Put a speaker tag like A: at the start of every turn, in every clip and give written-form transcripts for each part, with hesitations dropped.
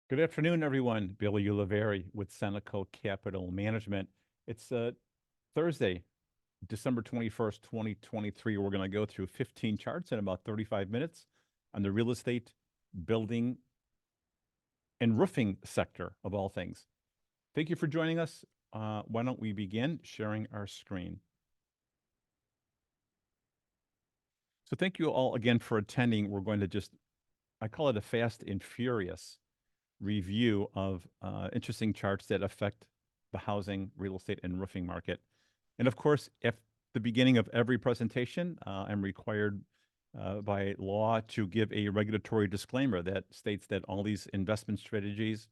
A: Good afternoon, everyone. Billy Ulivari with Seneca Capital Management. It's Thursday, December 21st, 2023. We're going to go through 15 charts in about 35 minutes on the real estate, building, and roofing sector of all things. Thank you for joining us. Why don't we begin sharing our screen? So thank you all again for attending. We're going to I call it a fast and furious review of interesting charts that affect the housing, real estate, and roofing market. And of course, at the beginning of every presentation, I'm required by law to give a regulatory disclaimer that states that all these investment strategies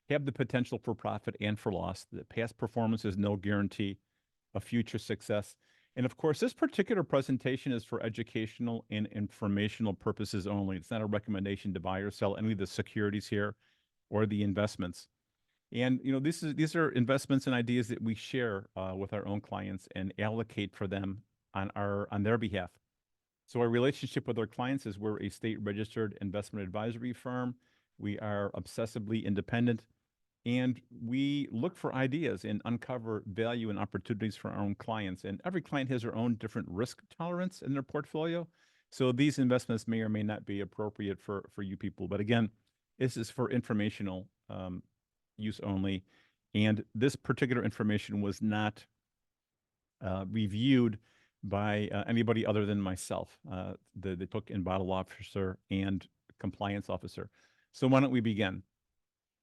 A: have the potential for profit and for loss, that past performance is no guarantee of future success. And of course, this particular presentation is for educational and informational purposes only. It's not a recommendation to buy or sell any of the securities here or the investments. And these are investments and ideas that we share with our own clients and allocate for them on their behalf. So our relationship with our clients is we're a state registered investment advisory firm. We are obsessively independent, and we look for ideas and uncover value and opportunities for our own clients. And every client has their own different risk tolerance in their portfolio. So these investments may or may not be appropriate for you people. But again, this is for informational use only. And this particular information was not reviewed by anybody other than myself, the cook and bottle officer and compliance officer. So why don't we begin?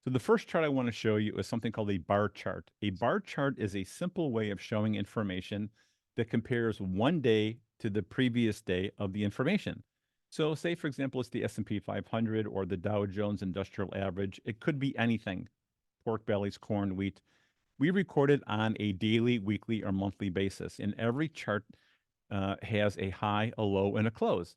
A: So the first chart I want to show you is something called a bar chart. A bar chart is a simple way of showing information that compares one day to the previous day of the information. So say, for example, it's the S&P 500 or the Dow Jones Industrial Average. It could be anything, pork bellies, corn, wheat. We record it on a daily, weekly, or monthly basis. And every chart has a high, a low, and a close.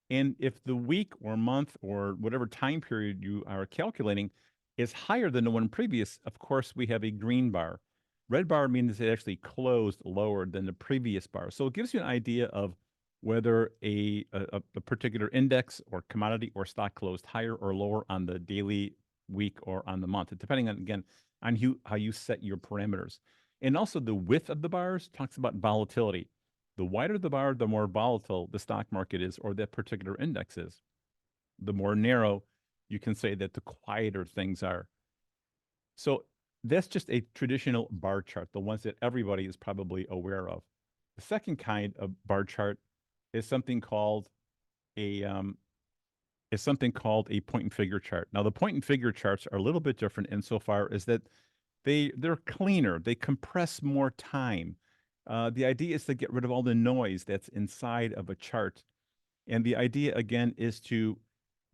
A: And if the week or month or whatever time period you are calculating is higher than the one previous, of course, we have a green bar. Red bar means it actually closed lower than the previous bar. So it gives you an idea of whether a particular index or commodity or stock closed higher or lower on the daily, week, or on the month, depending on, again, on how you set your parameters. And also the width of the bars talks about volatility. The wider the bar, the more volatile the stock market is or that particular index is. The more narrow, you can say that the quieter things are. So that's just a traditional bar chart, the ones that everybody is probably aware of. The second kind of bar chart is something called a point and figure chart. Now, the point and figure charts are a little bit different insofar as that they're cleaner, they compress more time. The idea is to get rid of all the noise that's inside of a chart. And the idea, again, is to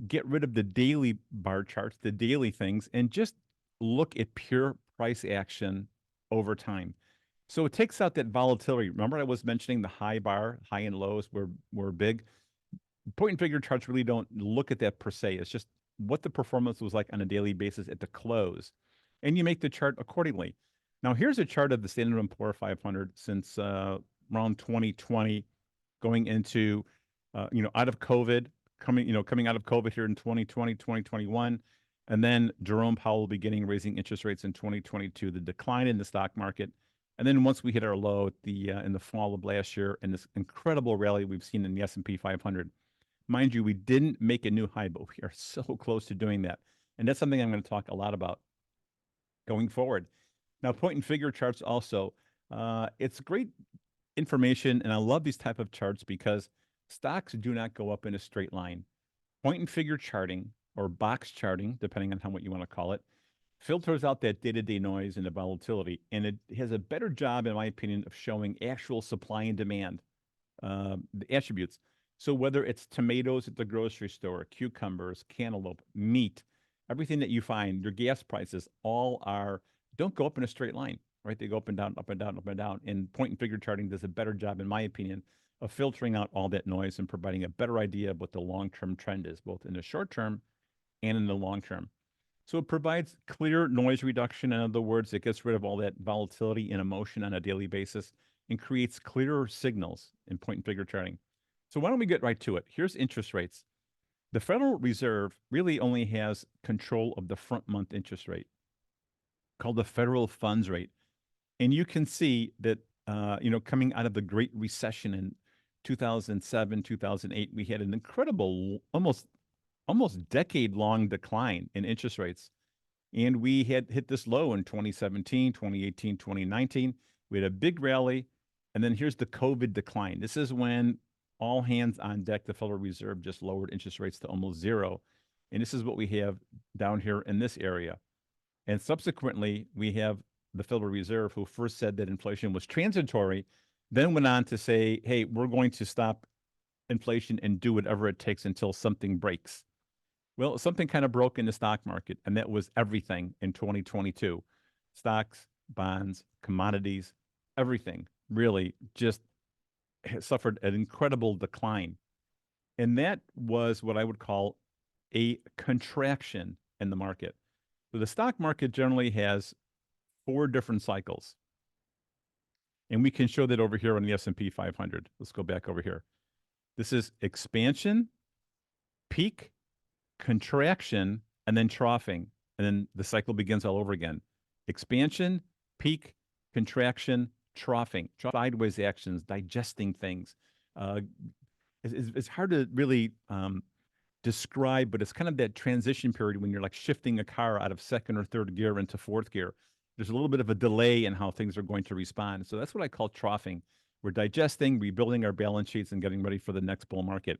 A: get rid of the daily bar charts, the daily things, and just look at pure price action over time. So it takes out that volatility. Remember, I was mentioning the high bar, high and lows were big. Point and figure charts really don't look at that per se. It's just what the performance was like on a daily basis at the close. And you make the chart accordingly. Now, here's a chart of the Standard & Poor's 500 since around 2020, going into, out of COVID, coming out of COVID here in 2020, 2021. And then Jerome Powell beginning raising interest rates in 2022, the decline in the stock market. And then once we hit our low at in the fall of last year and this incredible rally we've seen in the S&P 500. Mind you, we didn't make a new high, but we are so close to doing that. And that's something I'm going to talk a lot about going forward. Now, point and figure charts also, it's great information, and I love these type of charts because stocks do not go up in a straight line. Point and figure charting, or box charting, depending on what you want to call it, filters out that day-to-day noise and the volatility, and it has a better job, in my opinion, of showing actual supply and demand, the attributes. So whether it's tomatoes at the grocery store, cucumbers, cantaloupe, meat, everything that you find, your gas prices, don't go up in a straight line, right? They go up and down, up and down, up and down. And point and figure charting does a better job, in my opinion, of filtering out all that noise and providing a better idea of what the long-term trend is, both in the short term and in the long term. So it provides clear noise reduction. In other words, it gets rid of all that volatility and emotion on a daily basis and creates clearer signals in point and figure charting. So why don't we get right to it? Here's interest rates. The Federal Reserve really only has control of the front month interest rate, called the federal funds rate. And you can see that, coming out of the Great Recession in 2007, 2008, we had an incredible, almost decade-long decline in interest rates. And we had hit this low in 2017, 2018, 2019. We had a big rally. And then here's the COVID decline. This is when all hands on deck, the Federal Reserve just lowered interest rates to almost zero. And this is what we have down here in this area. And subsequently, we have the Federal Reserve, who first said that inflation was transitory, then went on to say, hey, we're going to stop inflation and do whatever it takes until something breaks. Well, something kind of broke in the stock market, and that was everything in 2022. Stocks, bonds, commodities, everything really just suffered an incredible decline. And that was what I would call a contraction in the market. So the stock market generally has 4 different cycles. And we can show that over here on the S&P 500. Let's go back over here. This is expansion, peak, contraction, and then troughing. And then the cycle begins all over again. Expansion, peak, contraction, troughing, sideways actions, digesting things. It's hard to really describe, but it's kind of that transition period when you're like shifting a car out of second or third gear into fourth gear. There's a little bit of a delay in how things are going to respond. So that's what I call troughing. We're digesting, rebuilding our balance sheets, and getting ready for the next bull market.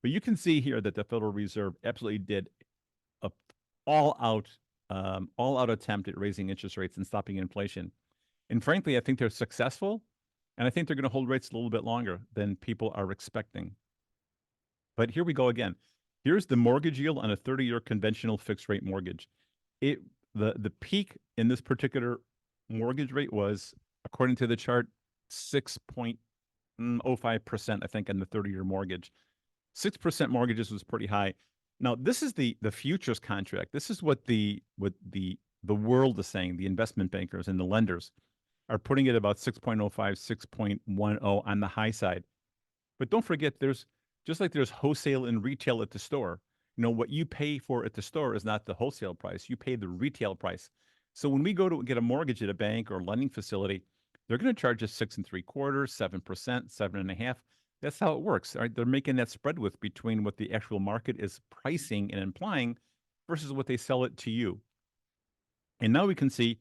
A: But you can see here that the Federal Reserve absolutely did a all out attempt at raising interest rates and stopping inflation. And frankly, I think they're successful, and I think they're going to hold rates a little bit longer than people are expecting. But here we go again. Here's the mortgage yield on a 30-year conventional fixed rate mortgage. The peak in this particular mortgage rate was, according to the chart, 6.05%, I think, on the 30-year mortgage. 6% mortgages was pretty high. Now, this is the futures contract. This is what the world is saying. The investment bankers and the lenders are putting it about 6.05, 6.10 on the high side. But don't forget, there's just like there's wholesale and retail at the store. What you pay for at the store is not the wholesale price. You pay the retail price. So when we go to get a mortgage at a bank or lending facility, they're going to charge us 6.75%, 7%, 7.5%. That's how it works. Right? They're making that spread width between what the actual market is pricing and implying versus what they sell it to you. And now we can see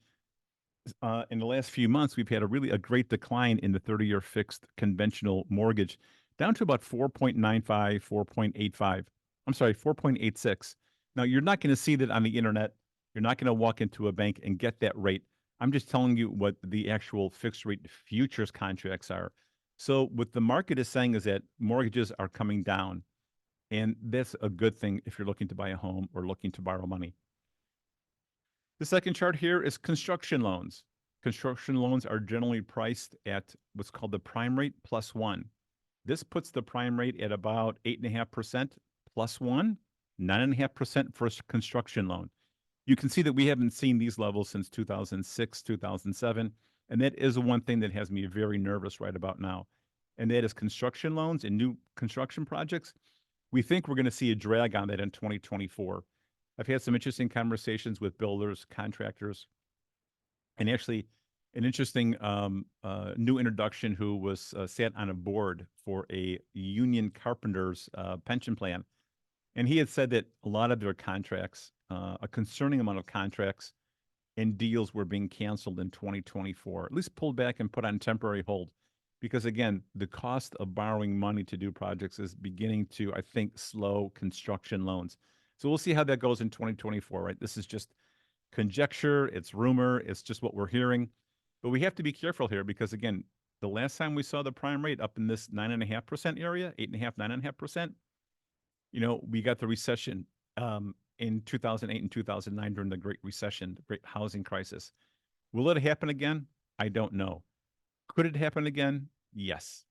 A: in the last few months, we've had a great decline in the 30-year fixed conventional mortgage down to about 4.95, 4.85. I'm sorry, 4.86. Now, you're not going to see that on the internet. You're not going to walk into a bank and get that rate. I'm just telling you what the actual fixed rate futures contracts are. So what the market is saying is that mortgages are coming down, and that's a good thing if you're looking to buy a home or looking to borrow money. The second chart here is construction loans. Construction loans are generally priced at what's called the prime rate plus 1. This puts the prime rate at about 8.5% plus 1, 9.5% for a construction loan. You can see that we haven't seen these levels since 2006, 2007, and that is one thing that has me very nervous right about now. And that is construction loans and new construction projects. We think we're going to see a drag on that in 2024. I've had some interesting conversations with builders, contractors, and actually an interesting new introduction who was sat on a board for a union carpenter's pension plan. And he had said that a lot of their contracts, a concerning amount of contracts and deals were being canceled in 2024, at least pulled back and put on temporary hold. Because again, the cost of borrowing money to do projects is beginning to, I think, slow construction loans. So we'll see how that goes in 2024, right? This is just conjecture, it's rumor, it's just what we're hearing. But we have to be careful here because, again, the last time we saw the prime rate up in this 9.5% area, 8.5%, 9.5%, we got the recession in 2008 and 2009 during the Great Recession, the Great Housing Crisis. Will it happen again? I don't know. Could it happen again? Yes.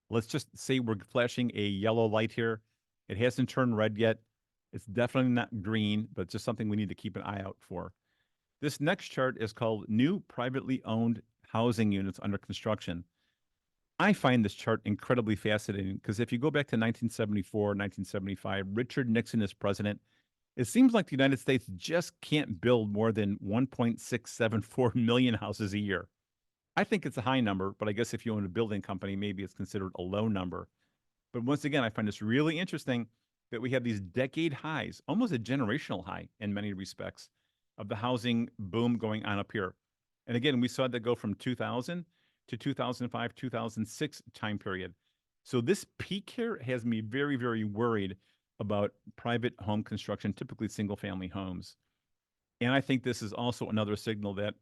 A: Let's just say we're flashing a yellow light here. It hasn't turned red yet. It's definitely not green, but just something we need to keep an eye out for. This next chart is called New Privately Owned Housing Units Under Construction. I find this chart incredibly fascinating because if you go back to 1974, 1975, Richard Nixon is president. It seems like the United States just can't build more than 1.674 million houses a year. I think it's a high number, but I guess if you own a building company, maybe it's considered a low number. But once again, I find this really interesting that we have these decade highs, almost a generational high in many respects, of the housing boom going on up here. And again, we saw that go from 2000 to 2005, 2006 time period. So this peak here has me very, very worried about private home construction, typically single family homes. And I think this is also another signal that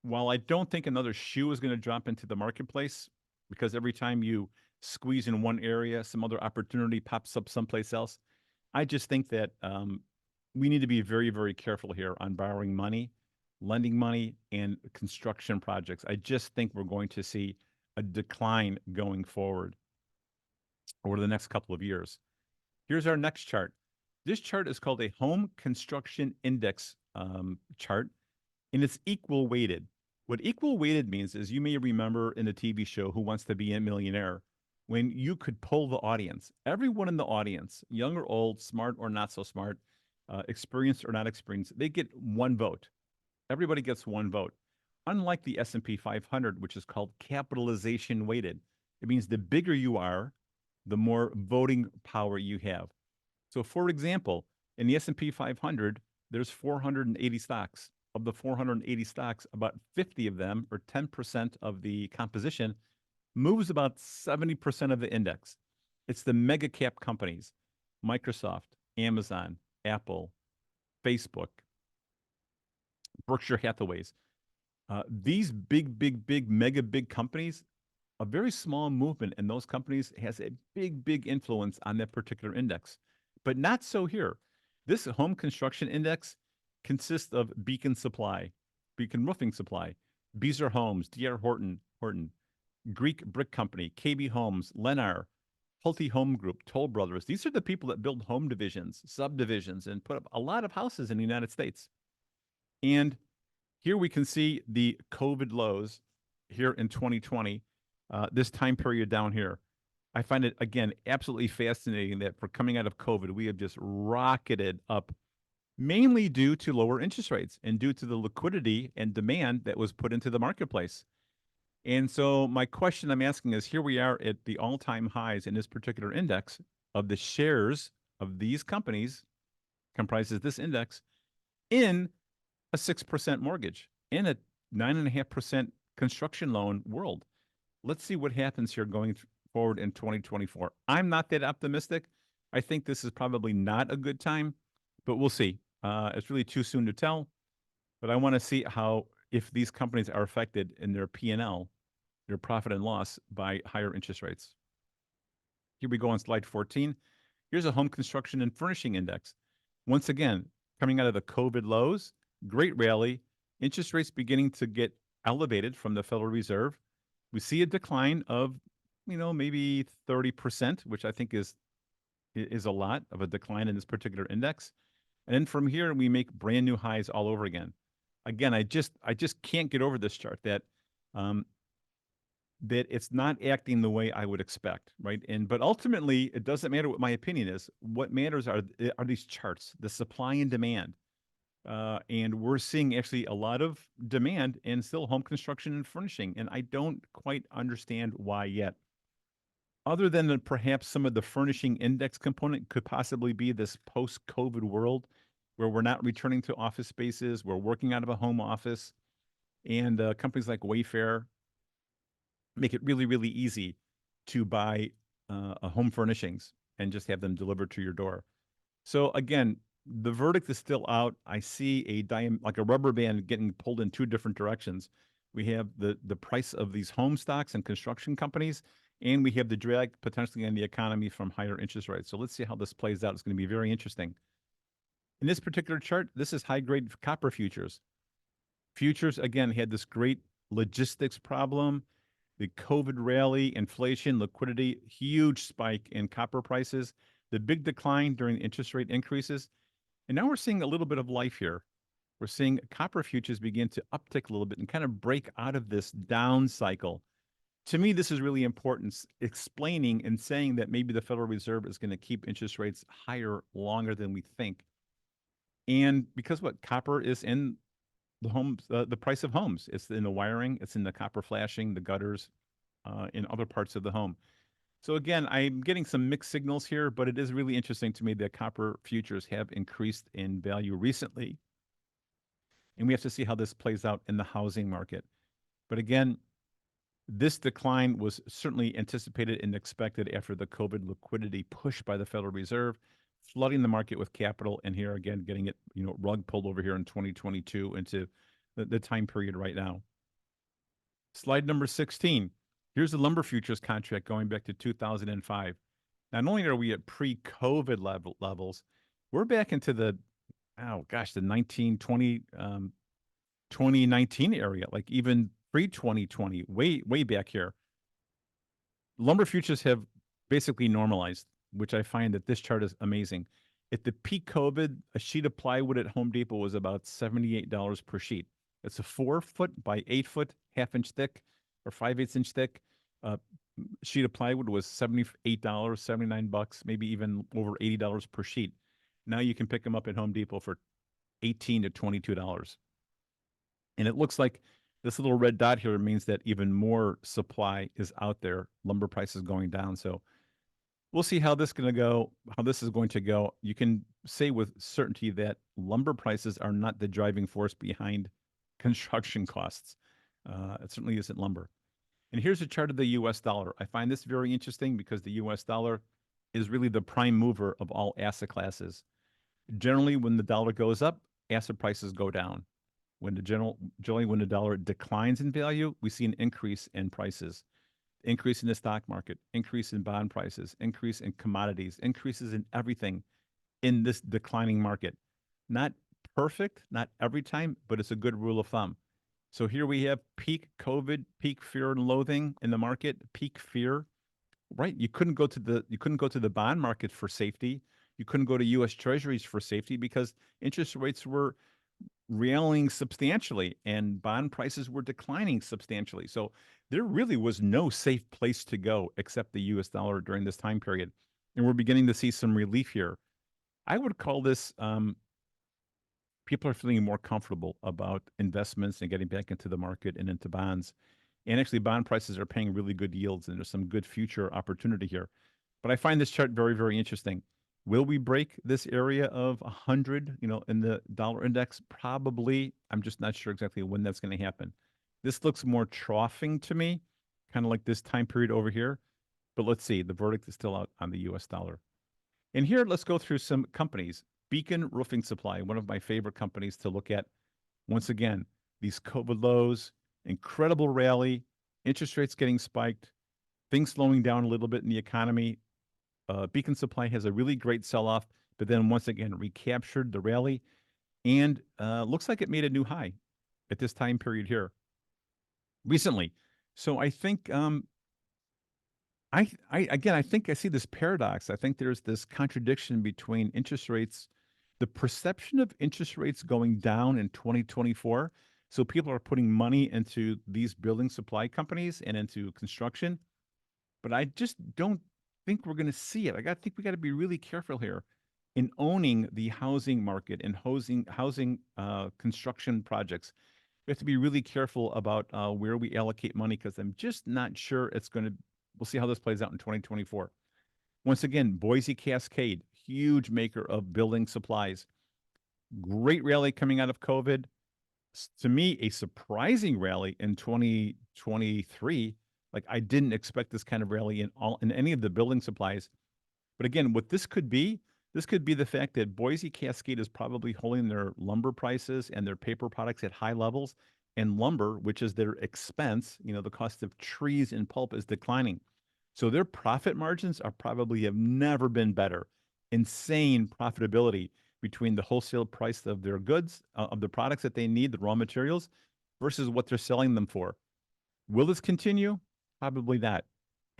A: while I don't think another shoe is going to drop into the marketplace, because every time you squeeze in one area, some other opportunity pops up someplace else. I just think that we need to be very, very careful here on borrowing money, lending money, and construction projects. I just think we're going to see a decline going forward over the next couple of years. Here's our next chart. This chart is called a home construction index chart, and it's equal weighted. What equal weighted means is you may remember in the TV show Who Wants to Be a Millionaire, when you could poll the audience. Everyone in the audience, young or old, smart or not so smart, experienced or not experienced, they get one vote. Everybody gets one vote. Unlike the S&P 500, which is called capitalization weighted, it means the bigger you are, the more voting power you have. So, for example, in the S&P 500, there's 480 stocks. Of the 480 stocks, about 50 of them, or 10% of the composition, moves about 70% of the index. It's the mega cap companies, Microsoft, Amazon, Apple, Facebook, Berkshire Hathaways. These big, big, big, mega big companies, a very small movement in those companies has a big, big influence on that particular index. But not so here. This home construction index consists of Beacon Supply, Beacon Roofing Supply, Beazer Homes, D.R. Horton, Greek Brick Company, KB Homes, Lennar, Pulte Home Group, Toll Brothers. These are the people that build home divisions, subdivisions, and put up a lot of houses in the United States. And here we can see the COVID lows here in 2020, this time period down here. I find it, again, absolutely fascinating that for coming out of COVID, we have just rocketed up, mainly due to lower interest rates and due to the liquidity and demand that was put into the marketplace. And so my question I'm asking is, here we are at the all-time highs in this particular index of the shares of these companies comprises this index in a 6% mortgage, in a 9.5% construction loan world. Let's see what happens here going forward in 2024. I'm not that optimistic. I think this is probably not a good time, but we'll see. It's really too soon to tell, but I want to see how, if these companies are affected in their P&L, their profit and loss, by higher interest rates. Here we go on slide 14. Here's a home construction and furnishing index. Once again, coming out of the COVID lows, great rally, interest rates beginning to get elevated from the Federal Reserve. We see a decline of, maybe 30%, which I think is a lot of a decline in this particular index. And then from here, we make brand new highs all over again. Again, I just can't get over this chart that that it's not acting the way I would expect, right? But ultimately, it doesn't matter what my opinion is. What matters are these charts, the supply and demand. And we're seeing actually a lot of demand in still home construction and furnishing, and I don't quite understand why yet. Other than perhaps some of the furnishing index component could possibly be this post-COVID world where we're not returning to office spaces, we're working out of a home office, and companies like Wayfair make it really, really easy to buy a home furnishings and just have them delivered to your door. So again, the verdict is still out. I see like a rubber band getting pulled in two different directions. We have the price of these home stocks and construction companies, and we have the drag potentially on the economy from higher interest rates. So let's see how this plays out. It's going to be very interesting. In this particular chart, this is high-grade copper futures. Futures, again, had this great logistics problem, the COVID rally, inflation, liquidity, huge spike in copper prices, the big decline during interest rate increases. And now we're seeing a little bit of life here. We're seeing copper futures begin to uptick a little bit and kind of break out of this down cycle. To me, this is really important, explaining and saying that maybe the Federal Reserve is going to keep interest rates higher longer than we think. And because what copper is in the homes, the price of homes, it's in the wiring, it's in the copper flashing, the gutters, in other parts of the home. So again, I'm getting some mixed signals here, but it is really interesting to me that copper futures have increased in value recently, and we have to see how this plays out in the housing market. But again, this decline was certainly anticipated and expected after the COVID liquidity push by the Federal Reserve, flooding the market with capital, and here again getting it, rug pulled over here in 2022 into the time period right now. Slide number 16. Here's the lumber futures contract going back to 2005. Not only are we at pre-COVID levels, we're back into the, oh gosh, the 2019 area, like even pre-2020, way back here. Lumber futures have basically normalized, which I find that this chart is amazing. At the peak COVID, a sheet of plywood at Home Depot was about $78 per sheet. It's a 4 foot by 8 foot, half-inch thick, or 5/8 inch thick. Uh, Sheet of plywood was $78, $79, maybe even over $80 per sheet. Now you can pick them up at Home Depot for $18 to $22. And it looks like this little red dot here means that even more supply is out there. Lumber prices going down. So we'll see how this is going to go. You can say with certainty that lumber prices are not the driving force behind construction costs. It certainly isn't lumber. And here's a chart of the US dollar. I find this very interesting because the US dollar is really the prime mover of all asset classes. Generally, when the dollar goes up, asset prices go down. Generally when the dollar declines in value, we see an increase in prices, increase in the stock market, increase in bond prices, increase in commodities, increases in everything in this declining market. Not perfect, not every time, but it's a good rule of thumb. So here we have peak COVID, peak fear and loathing in the market, peak fear, right? You couldn't go to the bond market for safety. You couldn't go to US Treasuries for safety because interest rates were railing substantially and bond prices were declining substantially. So there really was no safe place to go except the US dollar during this time period. And we're beginning to see some relief here. I would call this people are feeling more comfortable about investments and getting back into the market and into bonds. And actually, bond prices are paying really good yields, and there's some good future opportunity here. But I find this chart very, very interesting. Will we break this area of 100, in the dollar index? Probably. I'm just not sure exactly when that's going to happen. This looks more troughing to me, kind of like this time period over here. But let's see. The verdict is still out on the US dollar. And here, let's go through some companies. Beacon Roofing Supply, one of my favorite companies to look at. Once again, these COVID lows, incredible rally, interest rates getting spiked, things slowing down a little bit in the economy. Beacon Supply has a really great sell-off, but then once again recaptured the rally and looks like it made a new high at this time period here recently. So I think I think I see this paradox. I think there's this contradiction between interest rates, the perception of interest rates going down in 2024. So people are putting money into these building supply companies and into construction, but I just don't think we're going to see it. I think we got to be really careful here in owning the housing market and housing construction projects. We have to be really careful about where we allocate money because I'm just not sure it's going to. We'll see how this plays out in 2024. Once again, Boise Cascade, huge maker of building supplies. Great rally coming out of COVID. To me, a surprising rally in 2023. Like I didn't expect this kind of rally in any of the building supplies. But again, what this could be the fact that Boise Cascade is probably holding their lumber prices and their paper products at high levels, and lumber, which is their expense, the cost of trees and pulp is declining. So their profit margins are probably have never been better. Insane profitability between the wholesale price of their goods, of the products that they need, the raw materials, versus what they're selling them for. Will this continue? Probably not.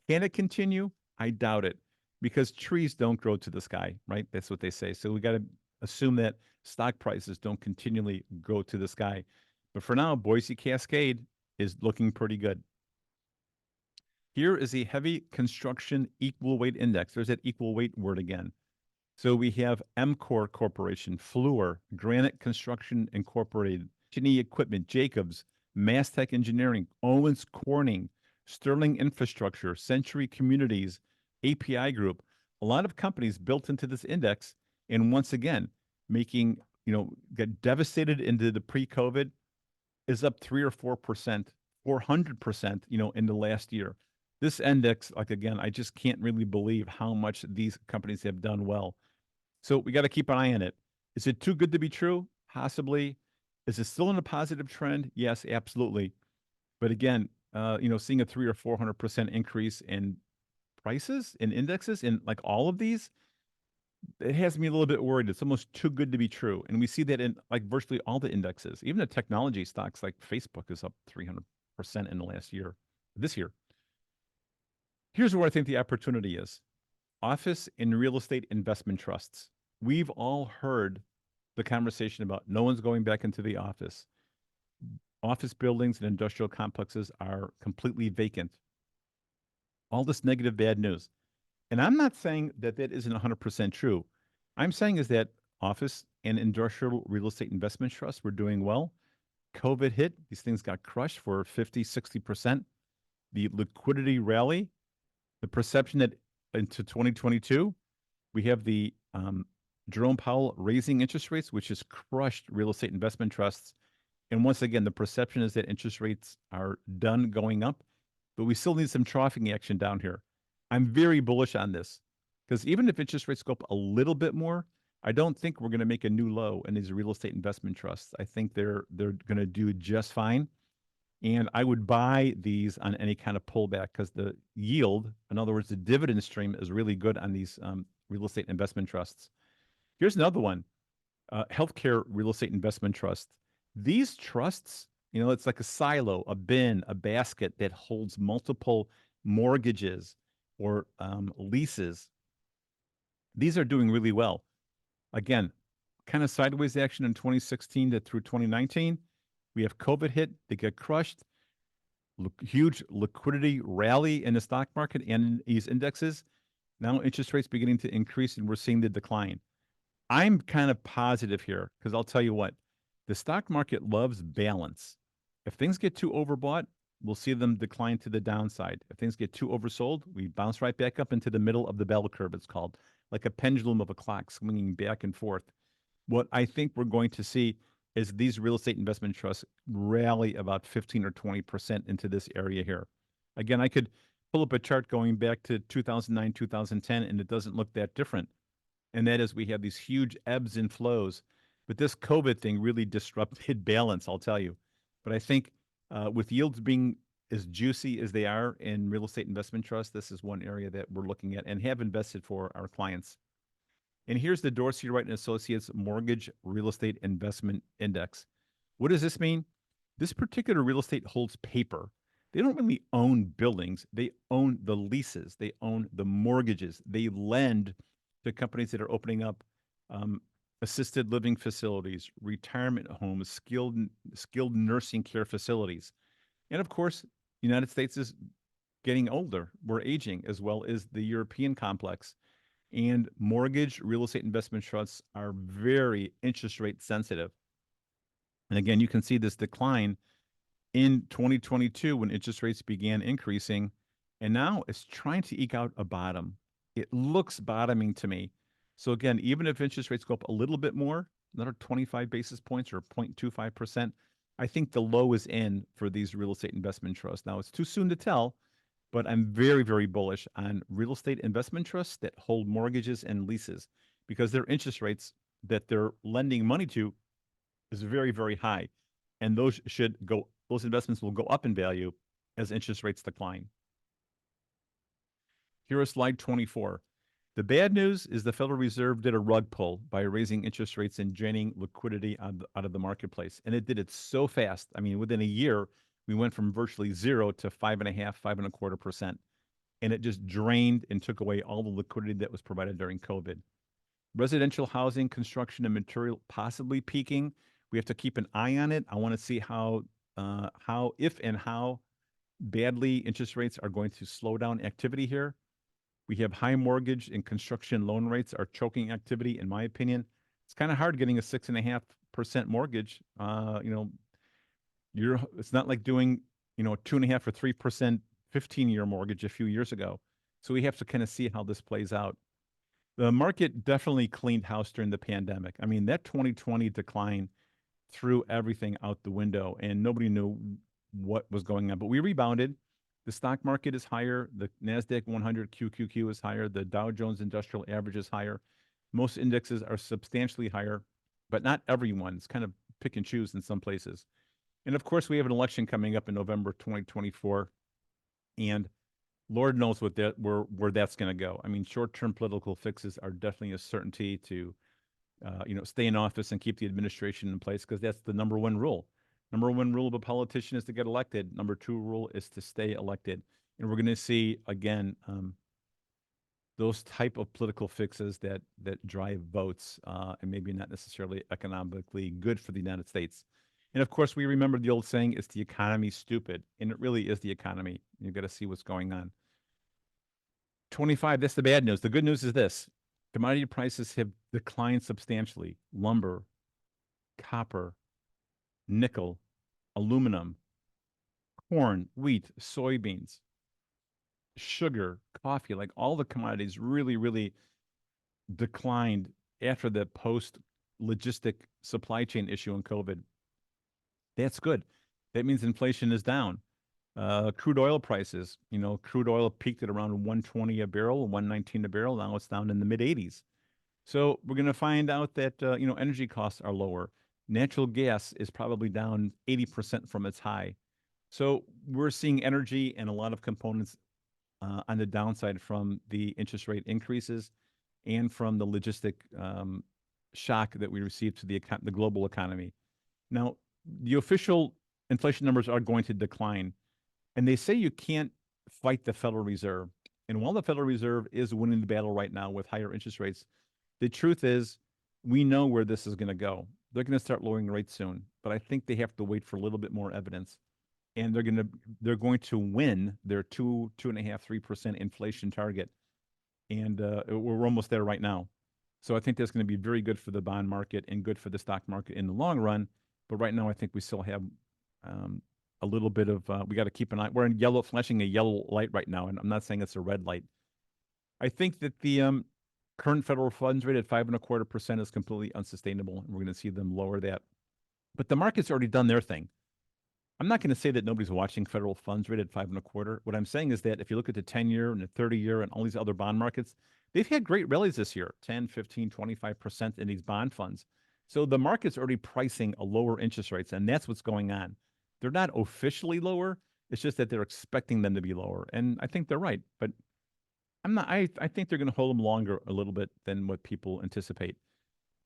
A: Can it continue? I doubt it because trees don't grow to the sky, right? That's what they say. So we got to assume that stock prices don't continually go to the sky. But for now, Boise Cascade is looking pretty good. Here is a heavy construction equal weight index. There's that equal weight word again. So we have MCOR Corporation, Fluor, Granite Construction Incorporated, Cheney Equipment, Jacobs, Mastech Engineering, Owens Corning, Sterling Infrastructure, Century Communities, API Group. A lot of companies built into this index, and once again, making get devastated into the pre-COVID is up 3 or 4%, 400%, in the last year. This index, like again, I just can't really believe how much these companies have done well. So we got to keep an eye on it. Is it too good to be true? Possibly. Is it still in a positive trend? Yes, absolutely. But again, seeing a 3 or 400% increase in prices and indexes in like all of these, it has me a little bit worried. It's almost too good to be true. And we see that in like virtually all the indexes. Even the technology stocks like Facebook is up 300% in the last year, this year. Here's where I think the opportunity is. Office and real estate investment trusts. We've all heard the conversation about no one's going back into the office. Office buildings and industrial complexes are completely vacant. All this negative, bad news. And I'm not saying that that isn't 100% true. I'm saying is that office and industrial real estate investment trusts were doing well. COVID hit, these things got crushed for 50, 60%. The liquidity rally, the perception that into 2022, we have the Jerome Powell raising interest rates, which has crushed real estate investment trusts. And once again, the perception is that interest rates are done going up, but we still need some troughing action down here. I'm very bullish on this because even if interest rates go up a little bit more, I don't think we're going to make a new low in these real estate investment trusts. I think they're going to do just fine. And I would buy these on any kind of pullback because the yield, in other words, the dividend stream is really good on these real estate investment trusts. Here's another one, healthcare real estate investment trust. These trusts, it's like a silo, a bin, a basket that holds multiple mortgages or leases. These are doing really well. Again, kind of sideways action in 2016 to through 2019. We have COVID hit, they get crushed. Huge liquidity rally in the stock market and in these indexes. Now interest rates beginning to increase and we're seeing the decline. I'm kind of positive here because I'll tell you what, the stock market loves balance. If things get too overbought, we'll see them decline to the downside. If things get too oversold, we bounce right back up into the middle of the bell curve, it's called, like a pendulum of a clock swinging back and forth. What I think we're going to see is these real estate investment trusts rally about 15 or 20% into this area here. Again, I could pull up a chart going back to 2009, 2010, and it doesn't look that different. And that is we have these huge ebbs and flows. But this COVID thing really disrupted balance, I'll tell you. But I think with yields being as juicy as they are in real estate investment trusts, this is one area that we're looking at and have invested for our clients. And here's the Dorsey Wright and Associates Mortgage Real Estate Investment Index. What does this mean? This particular real estate holds paper. They don't really own buildings. They own the leases. They own the mortgages. They lend to companies that are opening up assisted living facilities, retirement homes, skilled nursing care facilities. And of course, the United States is getting older. We're aging, as well as the European complex. And mortgage real estate investment trusts are very interest rate sensitive. And again, you can see this decline in 2022 when interest rates began increasing. And now it's trying to eke out a bottom. It looks bottoming to me. So again, even if interest rates go up a little bit more, another 25 basis points or 0.25%, I think the low is in for these real estate investment trusts. Now, it's too soon to tell, but I'm very, very bullish on real estate investment trusts that hold mortgages and leases because their interest rates that they're lending money to is very, very high. And those investments will go up in value as interest rates decline. Here is slide 24. The bad news is the Federal Reserve did a rug pull by raising interest rates and draining liquidity out of the marketplace. And it did it so fast. I mean, within a year, we went from virtually 0 to 5.5%, 5.25%. And it just drained and took away all the liquidity that was provided during COVID. Residential housing, construction, and material possibly peaking. We have to keep an eye on it. I want to see how badly, interest rates are going to slow down activity here. We have high mortgage and construction loan rates are choking activity, in my opinion. It's kind of hard getting a 6.5% mortgage. It's not like doing 2.5 or 3% 15-year mortgage a few years ago. So we have to kind of see how this plays out. The market definitely cleaned house during the pandemic. I mean, that 2020 decline threw everything out the window and nobody knew what was going on. But we rebounded. The stock market is higher. The NASDAQ 100 QQQ is higher. The Dow Jones Industrial Average is higher. Most indexes are substantially higher, but not everyone. It's kind of pick and choose in some places. And of course, we have an election coming up in November 2024. And Lord knows where that's going to go. I mean, short-term political fixes are definitely a certainty to stay in office and keep the administration in place because that's the number one rule. Number one rule of a politician is to get elected. Number two rule is to stay elected. And we're going to see again those type of political fixes that drive votes and maybe not necessarily economically good for the United States. And of course, we remember the old saying, "Is the economy stupid?" And it really is the economy. You've got to see what's going on. 25. That's the bad news. The good news is this: commodity prices have declined substantially. Lumber, copper, nickel, aluminum, corn, wheat, soybeans, sugar, coffee, like all the commodities really, really declined after the post logistic supply chain issue in COVID. That's good. That means inflation is down. Crude oil prices, crude oil peaked at around 120 a barrel, 119 a barrel. Now it's down in the mid 80s. So we're going to find out that energy costs are lower. Natural gas is probably down 80% from its high. So we're seeing energy and a lot of components on the downside from the interest rate increases and from the logistic shock that we received to the global economy. Now, the official inflation numbers are going to decline, and they say you can't fight the Federal Reserve. And while the Federal Reserve is winning the battle right now with higher interest rates, the truth is we know where this is going to go. They're going to start lowering rates soon, but I think they have to wait for a little bit more evidence. And they're going to win their 2.5, 3% inflation target. And we're almost there right now. So I think that's going to be very good for the bond market and good for the stock market in the long run. But right now, I think we still have a little bit of, we got to keep an eye. We're in flashing a yellow light right now, and I'm not saying it's a red light. I think that the current federal funds rate at 5.25% is completely unsustainable, and we're going to see them lower that. But the market's already done their thing. I'm not going to say that nobody's watching federal funds rate at 5.25. What I'm saying is that if you look at the 10-year and the 30-year and all these other bond markets, they've had great rallies this year, 10, 15, 25% in these bond funds. So the market's already pricing a lower interest rates, and that's what's going on. They're not officially lower. It's just that they're expecting them to be lower. And I think they're right. But I think they're going to hold them longer a little bit than what people anticipate.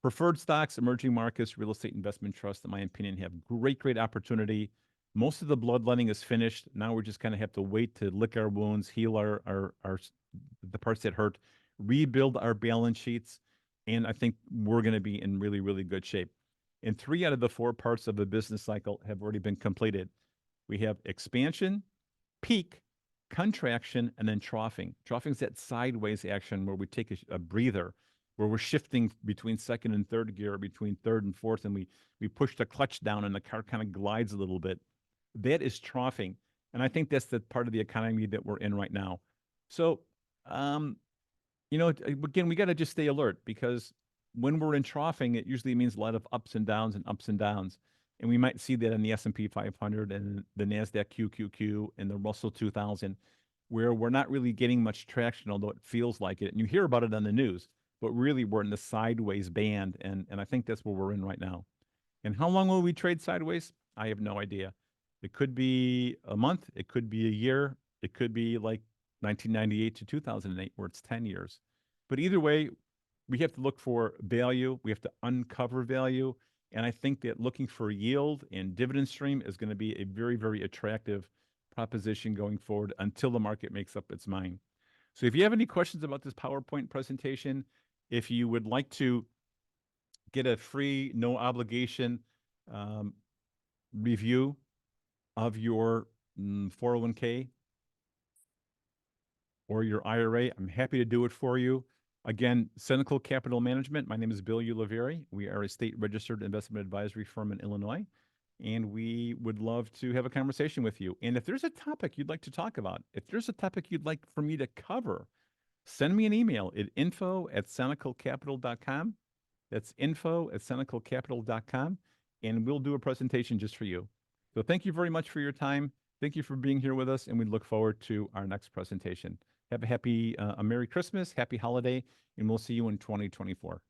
A: Preferred stocks, emerging markets, real estate investment trusts, in my opinion, have great opportunity. Most of the bloodletting is finished. Now we're just kind of have to wait to lick our wounds, heal our the parts that hurt, rebuild our balance sheets, and I think we're going to be in really good shape. And 3 out of the 4 parts of the business cycle have already been completed. We have expansion, peak, contraction, and then troughing. Troughing is that sideways action where we take a breather, where we're shifting between second and third gear, between third and fourth, and we push the clutch down and the car kind of glides a little bit. That is troughing. And I think that's the part of the economy that we're in right now. So, again, we got to just stay alert because when we're in troughing, it usually means a lot of ups and downs and ups and downs. And we might see that in the S&P 500 and the NASDAQ QQQ and the Russell 2000, where we're not really getting much traction, although it feels like it. And you hear about it on the news, but really we're in the sideways band. And I think that's where we're in right now. And how long will we trade sideways? I have no idea. It could be a month. It could be a year. It could be like 1998 to 2008, where it's 10 years. But either way, we have to look for value. We have to uncover value. And I think that looking for yield and dividend stream is going to be a very attractive proposition going forward until the market makes up its mind. So if you have any questions about this PowerPoint presentation, if you would like to get a free, no obligation review of your 401k or your IRA, I'm happy to do it for you. Again, Cynical Capital Management. My name is Bill Ulivieri. We are a state registered investment advisory firm in Illinois, and we would love to have a conversation with you. And if there's a topic you'd like to talk about, if there's a topic you'd like for me to cover, send me an email at info@senecalcapital.com. That's info@senecalcapital.com, and we'll do a presentation just for you. So thank you very much for your time. Thank you for being here with us, and we look forward to our next presentation. Have a Merry Christmas, happy holiday, and we'll see you in 2024.